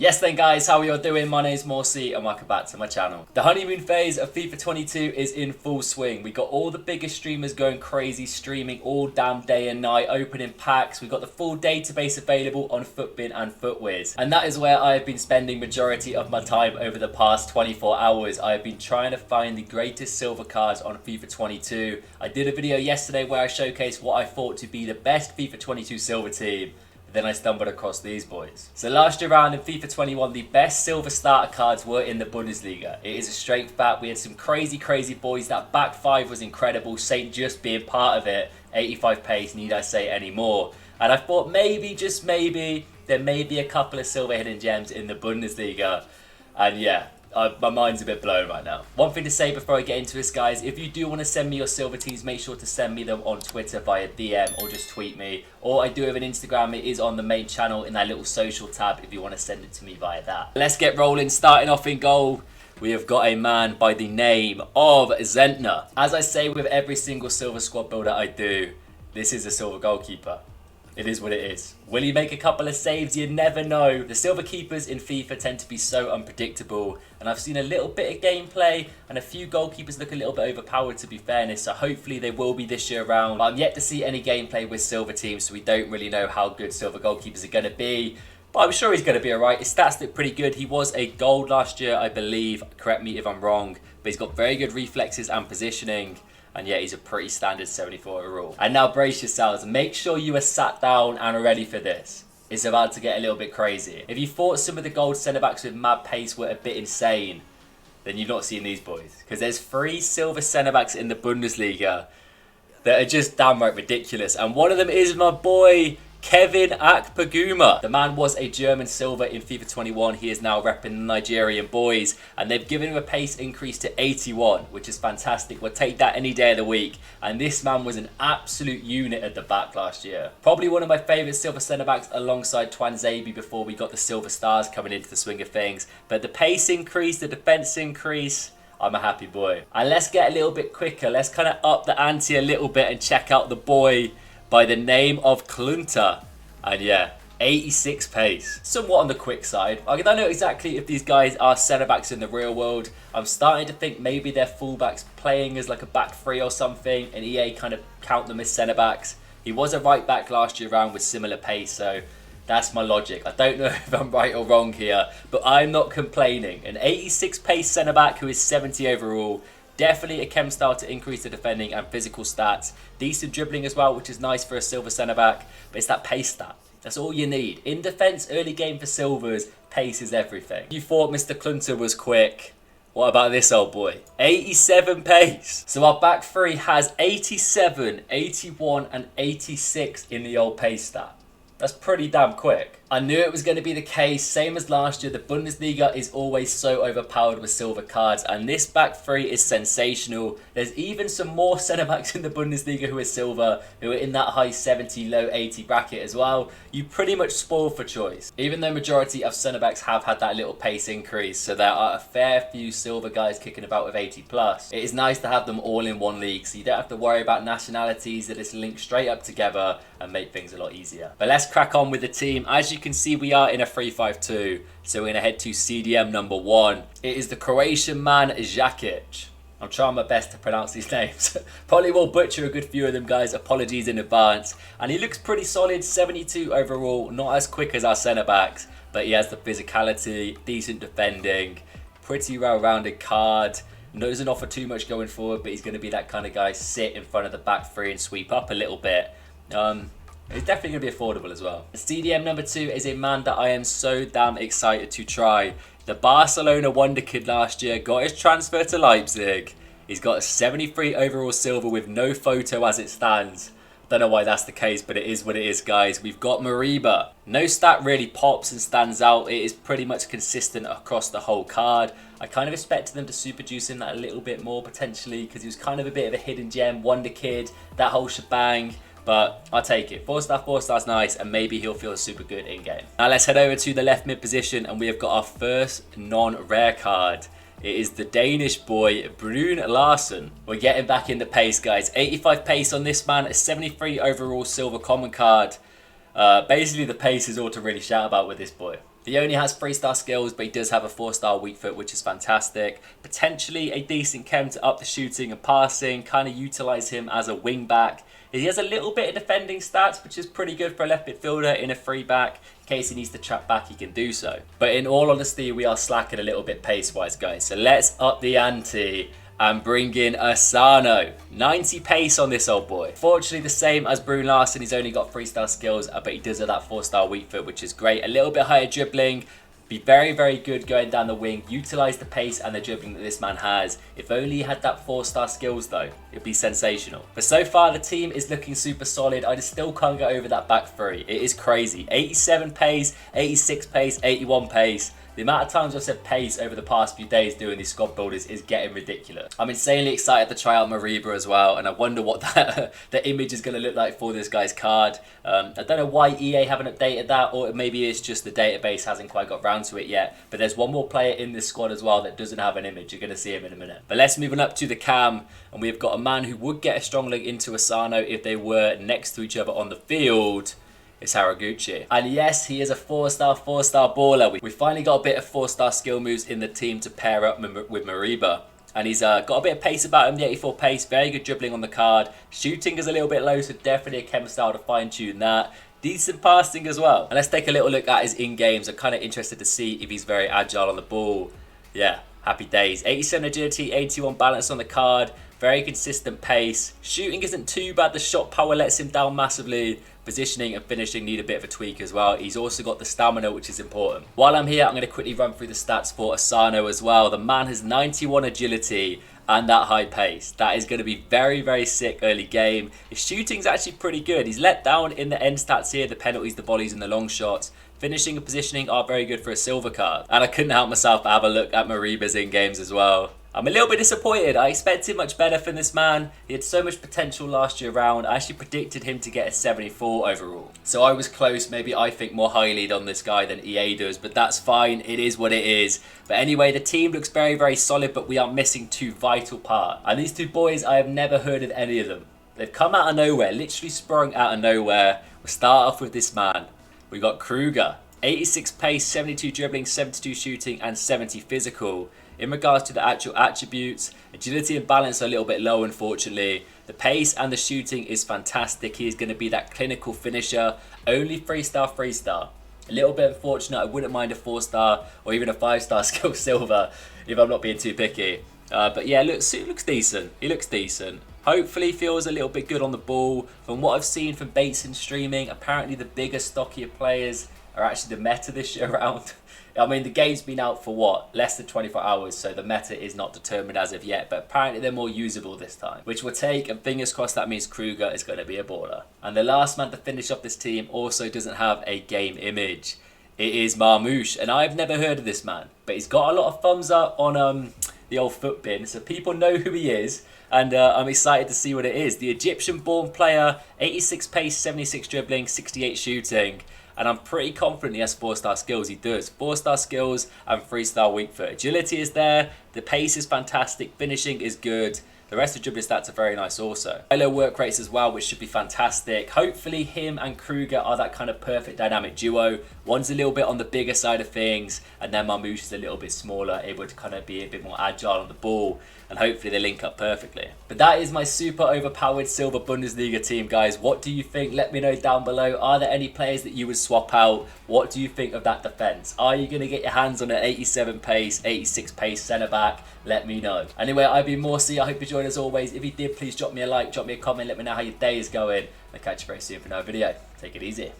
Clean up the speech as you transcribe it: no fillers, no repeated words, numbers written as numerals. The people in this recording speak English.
Yes then guys, how are you all doing? My name's Morsi and welcome back to my channel. The honeymoon phase of FIFA 22 is in full swing. We got all the biggest streamers going crazy, streaming all damn day and night, opening packs. We got the full database available on Futbin and Futwiz. And that is where I have been spending majority of my time over the past 24 hours. I have been trying to find the greatest silver cards on FIFA 22. I did a video yesterday where I showcased what I thought to be the best FIFA 22 silver team. Then I stumbled across these boys. So last year round in FIFA 21, the best silver starter cards were in the Bundesliga. It is a straight fact. We had some crazy boys. That back five was incredible. Saint just being part of it. 85 pace, need I say any more? And I thought maybe, just maybe, there may be a couple of silver hidden gems in the Bundesliga. And yeah, my mind's a bit blown right now. One thing to say before I get into this, guys, if you do want to send me your silver teams, make sure to send me them on Twitter via DM or just tweet me. Or I do have an Instagram, it is on the main channel in that little social tab if you want to send it to me via that. Let's get rolling. Starting off in goal, we have got a man by the name of Zentner. As I say with every single silver squad builder I do, this is a silver goalkeeper. It is what it is. Will he make a couple of saves? You never know. The silver keepers in FIFA tend to be so unpredictable. And I've seen a little bit of gameplay and a few goalkeepers look a little bit overpowered, to be fairness. So hopefully they will be this year around. But I'm yet to see any gameplay with silver teams, so we don't really know how good silver goalkeepers are going to be. But I'm sure he's going to be alright. His stats look pretty good. He was a gold last year, I believe. Correct me if I'm wrong. But he's got very good reflexes and positioning. And yeah, he's a pretty standard 74 overall. And now brace yourselves. Make sure you are sat down and ready for this. It's about to get a little bit crazy. If you thought some of the gold centre-backs with mad pace were a bit insane, then you've not seen these boys. Because there's 3 silver centre-backs in the Bundesliga that are just downright ridiculous. And one of them is my boy, Kevin Akpoguma. The man was a German silver in FIFA 21. He is now repping the Nigerian boys. And they've given him a pace increase to 81, which is fantastic. We'll take that any day of the week. And this man was an absolute unit at the back last year. Probably one of my favourite silver centre-backs alongside Twanzebe before we got the silver stars coming into the swing of things. But the pace increase, the defence increase, I'm a happy boy. And let's get a little bit quicker. Let's kind of up the ante a little bit and check out the boy by the name of Klünter. And yeah, 86 pace. Somewhat on the quick side. I don't know exactly if these guys are centre-backs in the real world. I'm starting to think maybe they're full-backs playing as like a back three or something, and EA kind of count them as centre-backs. He was a right-back last year round with similar pace, so that's my logic. I don't know if I'm right or wrong here, but I'm not complaining. An 86 pace centre-back who is 70 overall. Definitely a chem style to increase the defending and physical stats. Decent dribbling as well, which is nice for a silver centre-back. But it's that pace stat. That's all you need. In defence, early game for silvers, pace is everything. You thought Mr. Klünter was quick. What about this old boy? 87 pace. So our back three has 87, 81 and 86 in the old pace stat. That's pretty damn quick. I knew it was going to be the case. Same as last year, the Bundesliga is always so overpowered with silver cards. And this back three is sensational. There's even some more centre-backs in the Bundesliga who are silver, who are in that high 70, low 80 bracket as well. You pretty much spoil for choice. Even though majority of centre-backs have had that little pace increase, so there are a fair few silver guys kicking about with 80 plus. It is nice to have them all in one league, so you don't have to worry about nationalities. That is linked straight up together and make things a lot easier. But let's crack on with the team. As you can see, we are in a 3-5-2, so we're going to head to CDM number 1. It is the Croatian man, Jakic. I'm trying my best to pronounce these names. Probably will butcher a good few of them, guys. Apologies in advance. And he looks pretty solid, 72 overall. Not as quick as our centre-backs, but he has the physicality, decent defending, pretty well-rounded card. Doesn't offer too much going forward, but he's going to be that kind of guy, sit in front of the back three and sweep up a little bit. It's definitely going to be affordable as well. CDM number 2 is a man that I am so damn excited to try. The Barcelona wonder kid last year got his transfer to Leipzig. He's got a 73 overall silver with no photo as it stands. Don't know why that's the case, but it is what it is, guys. We've got Mariba. No stat really pops and stands out. It is pretty much consistent across the whole card. I kind of expected them to super juice in that a little bit more potentially, because he was kind of a bit of a hidden gem, wonder kid, that whole shebang. But I'll take it. 4 stars nice, and maybe he'll feel super good in game. Now let's head over to the left mid position, and we have got our first non-rare card. It is the Danish boy, Brune Larsen. We're getting back in the pace, guys. 85 pace on this man, a 73 overall silver common card. Basically, the pace is all to really shout about with this boy. He only has 3-star skills, but he does have a 4-star weak foot, which is fantastic. Potentially a decent chem to up the shooting and passing, kind of utilise him as a wing back. He has a little bit of defending stats, which is pretty good for a left midfielder in a free back. In case he needs to trap back, he can do so. But in all honesty, we are slacking a little bit pace-wise, guys. So let's up the ante and bring in Asano. 90 pace on this old boy. Fortunately, the same as Brun Larsen. He's only got 3-star skills, but he does have that 4-star weak foot, which is great. A little bit higher dribbling. Be very, very good going down the wing. Utilise the pace and the dribbling that this man has. If only he had that 4-star skills though, it'd be sensational. But so far the team is looking super solid. I just still can't get over that back three. It is crazy. 87 pace, 86 pace, 81 pace. The amount of times I've said pace over the past few days doing these squad builders is getting ridiculous. I'm insanely excited to try out Mariba as well, and I wonder what the image is going to look like for this guy's card. I don't know why EA haven't updated that, or maybe it's just the database hasn't quite got round to it yet. But there's one more player in this squad as well that doesn't have an image. You're going to see him in a minute. But let's move on up to the cam, and we've got a man who would get a strong link into Asano if they were next to each other on the field. It's Haraguchi. And yes, he is a 4-star baller. We finally got a bit of 4-star skill moves in the team to pair up with Mariba. And he's got a bit of pace about him, the 84 pace, very good dribbling on the card. Shooting is a little bit low, so definitely a chem style to fine tune that. Decent passing as well. And let's take a little look at his in-games. I'm kind of interested to see if he's very agile on the ball. Yeah, happy days. 87 agility, 81 balance on the card. Very consistent pace. Shooting isn't too bad. The shot power lets him down massively. Positioning and finishing need a bit of a tweak as well. He's also got the stamina, which is important. While I'm here, I'm going to quickly run through the stats for Asano as well. The man has 91 agility and that high pace. That is going to be very, very sick early game. His shooting's actually pretty good. He's let down in the end stats here. The penalties, the volleys and the long shots. Finishing and positioning are very good for a silver card. And I couldn't help myself but have a look at Mariba's in-games as well. I'm a little bit disappointed. I expected much better from this man. He had so much potential last year round. I actually predicted him to get a 74 overall. So I was close. Maybe I think more highly on this guy than EA does, but that's fine. It is what it is. But anyway, the team looks very, very solid, but we are missing two vital parts. And these two boys, I have never heard of any of them. They've come out of nowhere, literally sprung out of nowhere. We'll start off with this man. We got Kruger. 86 pace, 72 dribbling, 72 shooting, and 70 physical. In regards to the actual attributes, agility and balance are a little bit low, unfortunately. The pace and the shooting is fantastic. He is going to be that clinical finisher. Only 3-star. A little bit unfortunate. I wouldn't mind a 4-star or even a 5-star skill silver if I'm not being too picky. But yeah, he looks decent. He looks decent. Hopefully feels a little bit good on the ball. From what I've seen from Bates and streaming, apparently the bigger, stockier players are actually the meta this year around. I mean, the game's been out for what? Less than 24 hours, so the meta is not determined as of yet, but apparently they're more usable this time, which we'll take, and fingers crossed that means Kruger is going to be a baller. And the last man to finish off this team also doesn't have a game image. It is Marmouche, and I've never heard of this man, but he's got a lot of thumbs up on the old foot bin, so people know who he is, and I'm excited to see what it is. The Egyptian-born player, 86 pace, 76 dribbling, 68 shooting. And I'm pretty confident he has 4-star skills. He does. 4-star skills and 3-star weak foot. Agility is there. The pace is fantastic. Finishing is good. The rest of dribbling stats are very nice also. Low work rates as well, which should be fantastic. Hopefully him and Kruger are that kind of perfect dynamic duo. One's a little bit on the bigger side of things, and then Marmouche is a little bit smaller, able to kind of be a bit more agile on the ball, and hopefully they link up perfectly. But that is my super overpowered silver Bundesliga team, guys. What do you think? Let me know down below. Are there any players that you would swap out? What do you think of that defence? Are you going to get your hands on an 87 pace, 86 pace centre back? Let me know. Anyway, I've been Morsey. I hope you enjoyed as always. If you did, please drop me a like, drop me a comment, let me know how your day is going. I'll catch you very soon for another video. Take it easy.